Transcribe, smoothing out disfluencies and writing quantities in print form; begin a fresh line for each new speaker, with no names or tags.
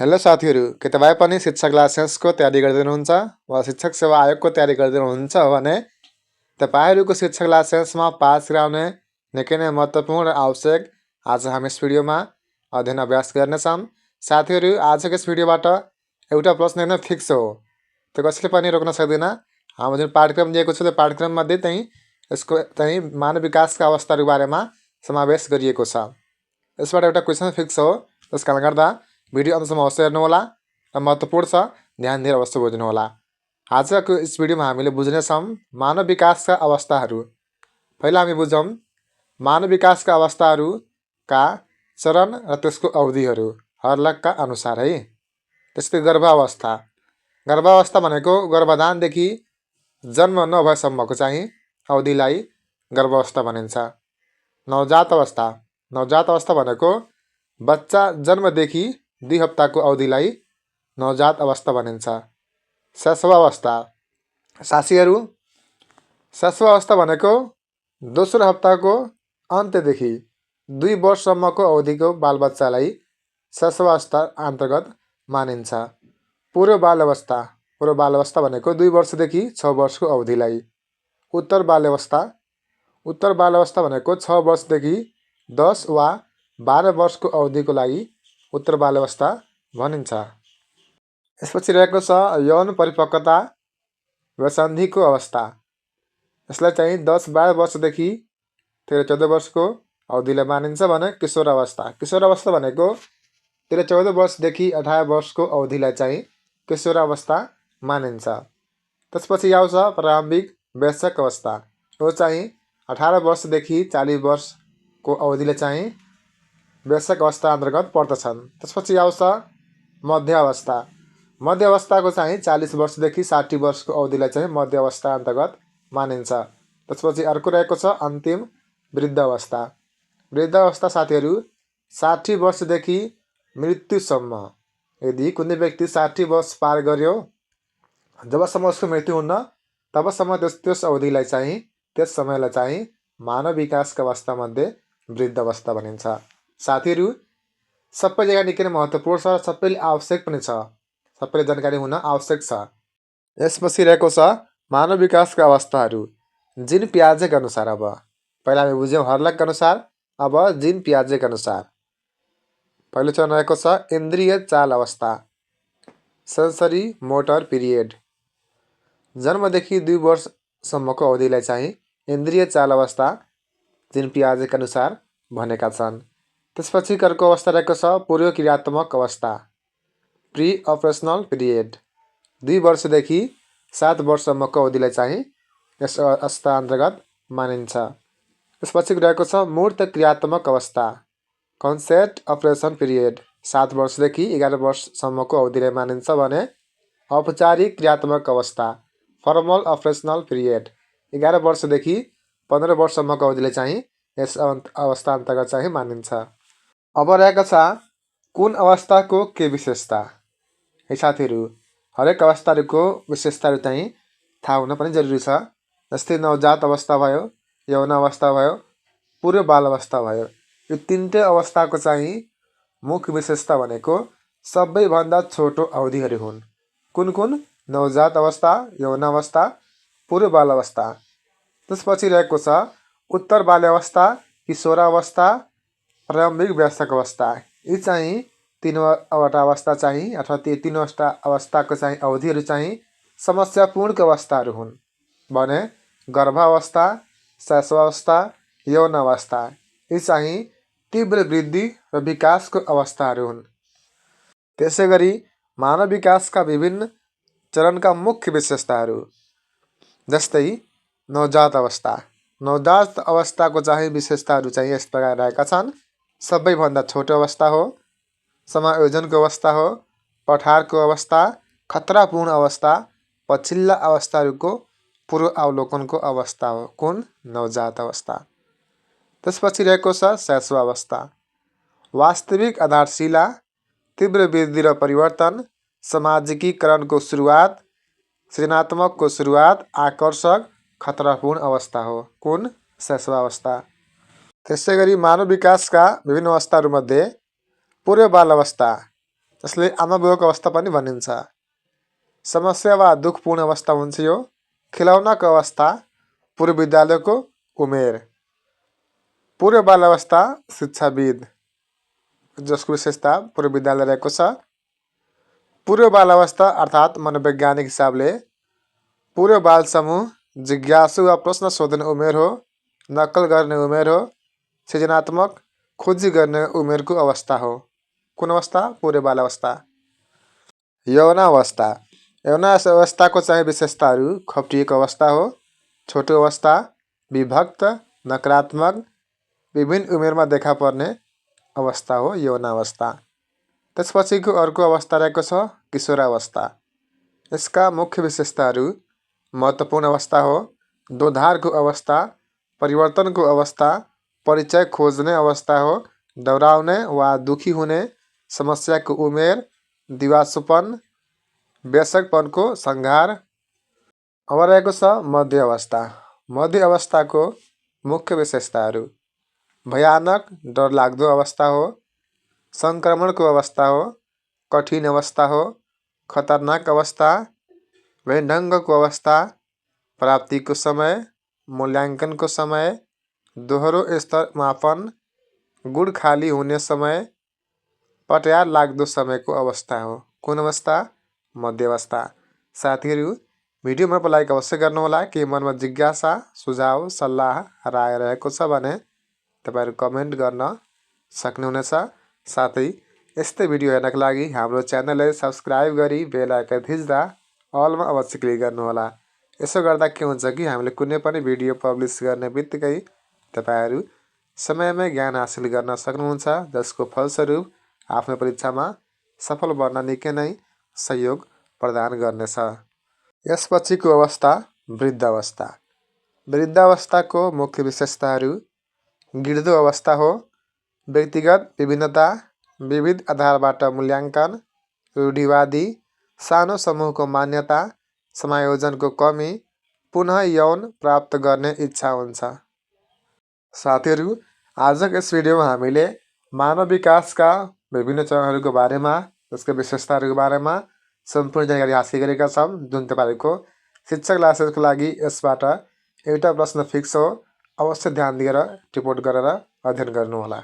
Hello साथीहरू, के तपाईँ पनि शिक्षक लाइसेन्सको तयारी गर्दै हुनुहुन्छ वा शिक्षक सेवा आयोगको तयारी गर्दै हुनुहुन्छ भने तपाईँहरूको शिक्षक लाइसेन्समा पास गराउने निकै नै महत्त्वपूर्ण र आवश्यक आज हामी यस भिडियोमा अध्ययन अभ्यास गर्नेछौँ। साथीहरू, आजको यस भिडियोबाट एउटा प्रश्न नै फिक्स हो, त्यो कसैले पनि रोक्न सक्दैन। हाम्रो जुन पाठ्यक्रम दिएको छ त्यो पाठ्यक्रममध्ये यसको मानव विकासका अवस्थाहरूको बारेमा समावेश गरिएको छ। यसबाट एउटा क्वेसन फिक्स हो, त्यस कारणले गर्दा भिडियो अन्तसम्म अवश्य हेर्नुहोला र महत्त्वपूर्ण छ, ध्यान दिएर अवश्य बुझ्नुहोला। आजको यस भिडियोमा हामीले बुझ्नेछौँ मानव विकासका अवस्थाहरू। पहिला हामी बुझौँ मानव विकासका अवस्थाहरूका चरण र त्यसको अवधिहरू हर्लकका अनुसार है। त्यस्तै गर्भावस्था। गर्भावस्था भनेको गर्भधानदेखि जन्म नभएसम्मको चाहिँ अवधिलाई गर्भावस्था भनिन्छ। नवजात अवस्था। नवजात अवस्था भनेको बच्चा जन्मदेखि 2 हप्ताको अवधिलाई नवजात अवस्था भनिन्छ। शैशवावस्था। साथीहरू, शैशवावस्था भनेको दोस्रो हप्ताको अन्त्यदेखि 2 वर्षसम्मको अवधिको बालबच्चालाई शैशवावस्था अन्तर्गत मानिन्छ। पूर्व बाल्यावस्था। पूर्व बाल्यावस्था भनेको 2 वर्षदेखि 6 वर्षको अवधिलाई। उत्तर बाल्यावस्था। उत्तर बाल्यावस्था भनेको 6 वर्षदेखि 10 वा 12 वर्षको अवधिको लागि उत्तर बाल्यावस्था भनिन्छ। यसपछि रहेको छ यौन परिपक्वता वा सन्धिको अवस्था। यसलाई चाहिँ 10-12 वर्षदेखि 13-14 वर्षको अवधिलाई मानिन्छ भने किशोर अवस्था। किशोर अवस्था भनेको 13-14 वर्षदेखि 18 वर्षको अवधिलाई चाहिँ किशोर अवस्था मानिन्छ। त्यसपछि आउँछ प्रारम्भिक वयस्क अवस्था। यो चाहिँ 18 वर्षदेखि 40 वर्षको अवधिले चाहिँ वयस्क अवस्था अन्तर्गत पर्दछन्। त्यसपछि आउँछ मध्य अवस्था। मध्य अवस्थाको चाहिँ 40 वर्षदेखि 60 वर्षको अवधिलाई चाहिँ मध्य अवस्था अन्तर्गत मानिन्छ। त्यसपछि अर्को रहेको छ अन्तिम वृद्ध अवस्था। वृद्ध अवस्था साथीहरू 60 वर्षदेखि मृत्युसम्म। यदि कुनै व्यक्ति 60 वर्ष पार गर्यो, जबसम्म उसको मृत्यु हुन्न तबसम्म त्यस अवधिलाई चाहिँ त्यस समयलाई चाहिँ मानव विकासका अवस्थामध्ये वृद्ध अवस्था भनिन्छ। साथीहरू, सबै जग्गा निकै नै महत्त्वपूर्ण छ र सबैले आवश्यक पनि छ, सबैले जानकारी हुन आवश्यक छ। यसपछि रहेको छ मानव विकासका अवस्थाहरू जीन पियाजेका अनुसार। अब पहिला हामी बुझ्यौँ हर्लकका अनुसार, अब जीन पियाजेका अनुसार। पहिलो चरण रहेको छ इन्द्रिय चाल अवस्था, सेन्सरी मोटर पिरियड। जन्मदेखि 2 वर्षसम्मको अवधिलाई चाहिँ इन्द्रिय चाल अवस्था जीन पियाजेका अनुसार भनेका छन्। त्यसपछि अर्को अवस्था रहेको छ पूर्व क्रियात्मक अवस्था, प्री अपरेसनल पिरियड। 2 वर्षदेखि 7 वर्षसम्मको अवधिलाई चाहिँ यस अवस्था अन्तर्गत मानिन्छ। त्यसपछि रहेको छ मूर्त क्रियात्मक अवस्था, कन्सेप्ट अपरेसन पिरियड। 7 वर्षदेखि 11 वर्षसम्मको अवधिलाई मानिन्छ भने औपचारिक क्रियात्मक अवस्था, फर्मल अपरेसनल पिरियड। 11 वर्षदेखि 15 वर्षसम्मको अवधिलाई चाहिँ यस अवस्था अन्तर्गत चाहिँ मानिन्छ। अब रहेको छ कुन अवस्थाको के विशेषता। है साथीहरू, हरेक अवस्थाहरूको विशेषताहरू चाहिँ थाहा हुन पनि जरुरी छ। जस्तै नवजात अवस्था भयो, यौन अवस्था भयो, पूर्व बाल अवस्था भयो। यो तीनटै अवस्थाको चाहिँ मुख्य विशेषता भनेको सबैभन्दा छोटो अवधिहरू हुन्। कुन कुन? नवजात अवस्था, यौन अवस्था, पूर्व बाल अवस्था। त्यसपछि रहेको छ उत्तर बाल्यावस्था, किशोरावस्था, प्रारम्भिक वयस्क अवस्था। यी चाहिँ 3वटा अवस्था चाहिँ अथवा ती 3वटा अवस्थाको चाहिँ अवधिहरू चाहिँ समस्यापूर्णको अवस्थाहरू हुन् भने गर्भावस्था, शैशवावस्था, यौन अवस्था यी चाहिँ तीव्र वृद्धि र विकासको अवस्थाहरू हुन्। त्यसै गरी मानव विकासका विभिन्न चरणका मुख्य विशेषताहरू जस्तै नवजात अवस्था। नवजात अवस्थाको चाहिँ विशेषताहरू चाहिँ यस प्रकार रहेका छन्। सबैभन्दा छोटो अवस्था हो, समायोजनको अवस्था हो, पठारको अवस्था, खतरापूर्ण अवस्था, पछिल्ला अवस्थाहरूको पूर्व अवलोकनको अवस्था हो। कुन? नवजात अवस्था। त्यसपछि रहेको छ शैशवावस्था, वास्तविक आधारशिला, तीव्र वृद्धि र परिवर्तन, सामाजिकीकरणको सुरुवात, सृजनात्मकको सुरुवात, आकर्षक, खतरापूर्ण अवस्था हो। कुन? शैशवावस्था। त्यसै गरी मानव विकासका विभिन्न अवस्थाहरूमध्ये पूर्व बाल अवस्था जसले आमा बुवाको अवस्था पनि भनिन्छ। समस्या वा दुःखपूर्ण अवस्था हुन्छ यो। खिलौनाको अवस्था पूर्व विद्यालयको उमेर। पूर्व बाल अवस्था शिक्षाविद जसको विशेषता पूर्व विद्यालय रहेको छ। पूर्व बाल अवस्था अर्थात् मनोवैज्ञानिक हिसाबले पूर्व बाल समूह जिज्ञासु वा प्रश्न सोध्ने उमेर हो, नक्कल गर्ने उमेर हो, सृजनात्मक खोजी गर्ने उमेरको अवस्था हो। कुन अवस्था? पूर्व बाल अवस्था। यौनावस्था। यौनावस्थाको चाहिँ विशेषताहरू खप्टिएको अवस्था हो, छोटो अवस्था, विभक्त, नकारात्मक, विभिन्न उमेरमा देखा पर्ने अवस्था हो यौनावस्था। त्यसपछिको अर्को अवस्था रहेको छ किशोरावस्था। यसका मुख्य विशेषताहरू महत्त्वपूर्ण अवस्था हो, दोधारको अवस्था, परिवर्तनको अवस्था, परिचय खोज्ने अवस्था हो, डराउने वा दुखी हुने, समस्याको उमेर, दिवासोपन, बेसकपनको सङ्घार। अब रहेको छ मध्य अवस्था। मध्य अवस्थाको मुख्य विशेषताहरू भयानक डरलाग्दो अवस्था हो, सङ्क्रमणको अवस्था हो, कठिन अवस्था हो, खतरनाक अवस्था, वैढङ्गको अवस्था, प्राप्तिको समय, मूल्याङ्कनको समय, दोहोरो स्तर मापन, गुण खाली हुने समय, पट्यार लाग्दो समयको अवस्था हो। कुन अवस्था? मध्य अवस्था। साथीहरू, भिडियो मन पर लाइक अवश्य गर्नुहोला। के मनमा जिज्ञासा, सुझाव, सल्लाह, राय रहेको छ भने तपाईँहरू कमेन्ट गर्न सक्नुहुनेछ। साथै यस्तै भिडियो हेर्नका लागि हाम्रो च्यानललाई सब्सक्राइब गरी बेल आइकन थिच्दा अलमा अवश्य क्लिक गर्नुहोला। यसो गर्दा के हुन्छ कि हामीले कुनै पनि भिडियो पब्लिस गर्ने बित्तिकै तपाईँहरू समयमै ज्ञान हासिल गर्न सक्नुहुन्छ, जसको फलस्वरूप आफ्नो परीक्षामा सफल बन्न निकै नै सहयोग प्रदान गर्नेछ। यसपछिको अवस्था वृद्ध अवस्था। वृद्ध अवस्थाको मुख्य विशेषताहरू गिर्दो अवस्था हो, व्यक्तिगत विभिन्नता, विविध आधारबाट मूल्याङ्कन, रूढिवादी, सानो समूहको मान्यता, समायोजनको कमी, पुनः यौन प्राप्त गर्ने इच्छा हुन्छ। साथीहरू, आजको यस भिडियोमा हामीले मानव विकासका विभिन्न चरणहरूको बारेमा, त्यसका विशेषताहरूको बारेमा सम्पूर्ण जानकारी हासिल गरेका छौँ। जुन तपाईँहरूको शिक्षक क्लासेसको लागि यसबाट एउटा प्रश्न फिक्स हो। अवश्य ध्यान दिएर टिपोट गरेर अध्ययन गर्नुहोला।